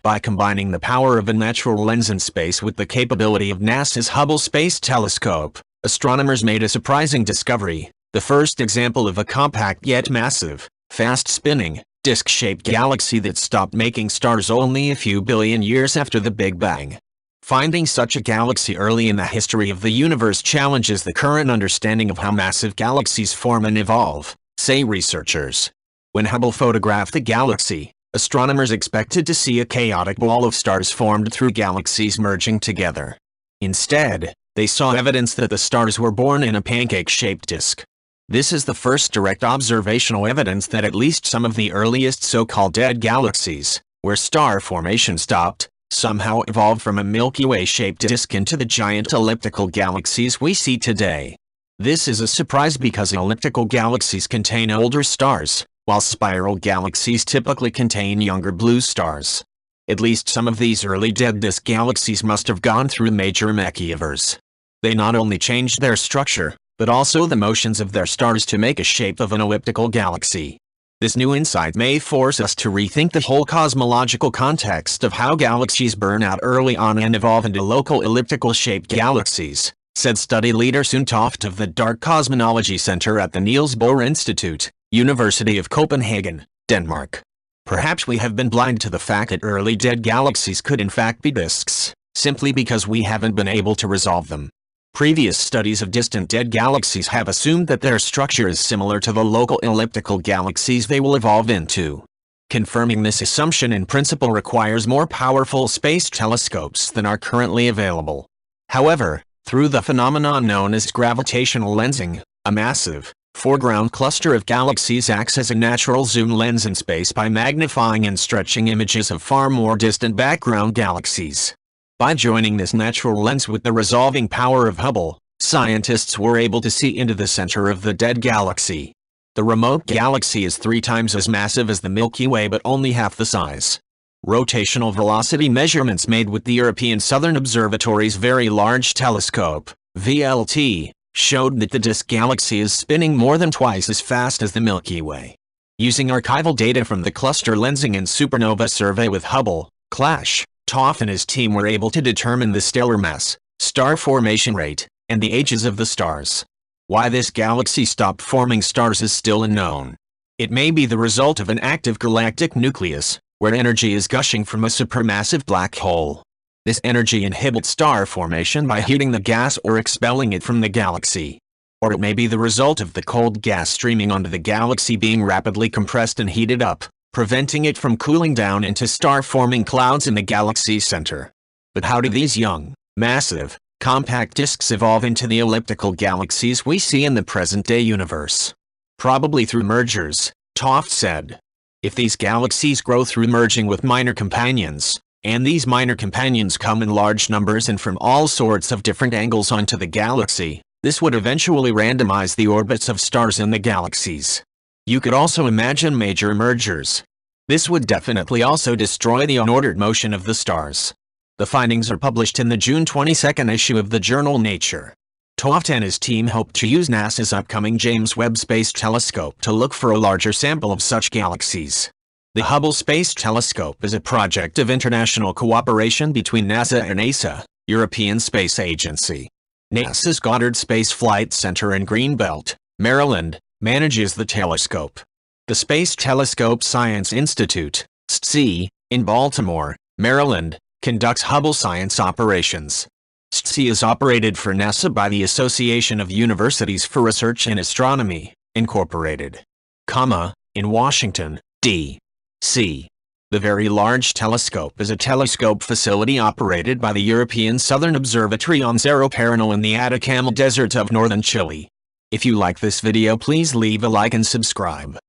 By combining the power of a natural lens in space with the capability of NASA's Hubble Space Telescope, astronomers made a surprising discovery, the first example of a compact yet massive, fast-spinning, disk-shaped galaxy that stopped making stars only a few billion years after the Big Bang. Finding such a galaxy early in the history of the universe challenges the current understanding of how massive galaxies form and evolve, say researchers. When Hubble photographed the galaxy, astronomers expected to see a chaotic ball of stars formed through galaxies merging together. Instead, they saw evidence that the stars were born in a pancake-shaped disk. This is the first direct observational evidence that at least some of the earliest so-called dead galaxies, where star formation stopped, somehow evolved from a Milky Way-shaped disk into the giant elliptical galaxies we see today. This is a surprise because elliptical galaxies contain older stars, while spiral galaxies typically contain younger blue stars. At least some of these early dead disk galaxies must have gone through major makeovers. They not only changed their structure, but also the motions of their stars to make a shape of an elliptical galaxy. This new insight may force us to rethink the whole cosmological context of how galaxies burn out early on and evolve into local elliptical-shaped galaxies, said study leader Sune Toft of the Dark Cosmology Center at the Niels Bohr Institute, University of Copenhagen, Denmark. Perhaps we have been blind to the fact that early dead galaxies could in fact be disks, simply because we haven't been able to resolve them. Previous studies of distant dead galaxies have assumed that their structure is similar to the local elliptical galaxies they will evolve into. Confirming this assumption in principle requires more powerful space telescopes than are currently available. However, through the phenomenon known as gravitational lensing, a massive, foreground cluster of galaxies acts as a natural zoom lens in space by magnifying and stretching images of far more distant background galaxies. By joining this natural lens with the resolving power of Hubble, scientists were able to see into the center of the dead galaxy. The remote galaxy is 3 times as massive as the Milky Way but only half the size. Rotational velocity measurements made with the European Southern Observatory's Very Large Telescope, VLT, showed that the disk galaxy is spinning more than twice as fast as the Milky Way. Using archival data from the Cluster Lensing and Supernova Survey with Hubble, CLASH, Toft and his team were able to determine the stellar mass, star formation rate, and the ages of the stars. Why this galaxy stopped forming stars is still unknown. It may be the result of an active galactic nucleus, where energy is gushing from a supermassive black hole. This energy inhibits star formation by heating the gas or expelling it from the galaxy. Or it may be the result of the cold gas streaming onto the galaxy being rapidly compressed and heated up, preventing it from cooling down into star-forming clouds in the galaxy's center. But how do these young, massive, compact disks evolve into the elliptical galaxies we see in the present-day universe? Probably through mergers, Toft said. If these galaxies grow through merging with minor companions, and these minor companions come in large numbers and from all sorts of different angles onto the galaxy, this would eventually randomize the orbits of stars in the galaxies. You could also imagine major mergers. This would definitely also destroy the unordered motion of the stars. The findings are published in the June 22 issue of the journal Nature. Toft and his team hope to use NASA's upcoming James Webb Space Telescope to look for a larger sample of such galaxies. The Hubble Space Telescope is a project of international cooperation between NASA and ESA, European Space Agency. NASA's Goddard Space Flight Center in Greenbelt, Maryland, manages the telescope. The Space Telescope Science Institute, STSI, in Baltimore, Maryland, conducts Hubble science operations. STSI is operated for NASA by the Association of Universities for Research in Astronomy, Incorporated, in Washington, D.C. The Very Large Telescope is a telescope facility operated by the European Southern Observatory on Cerro Paranal in the Atacama Desert of northern Chile. If you like this video, please leave a like and subscribe.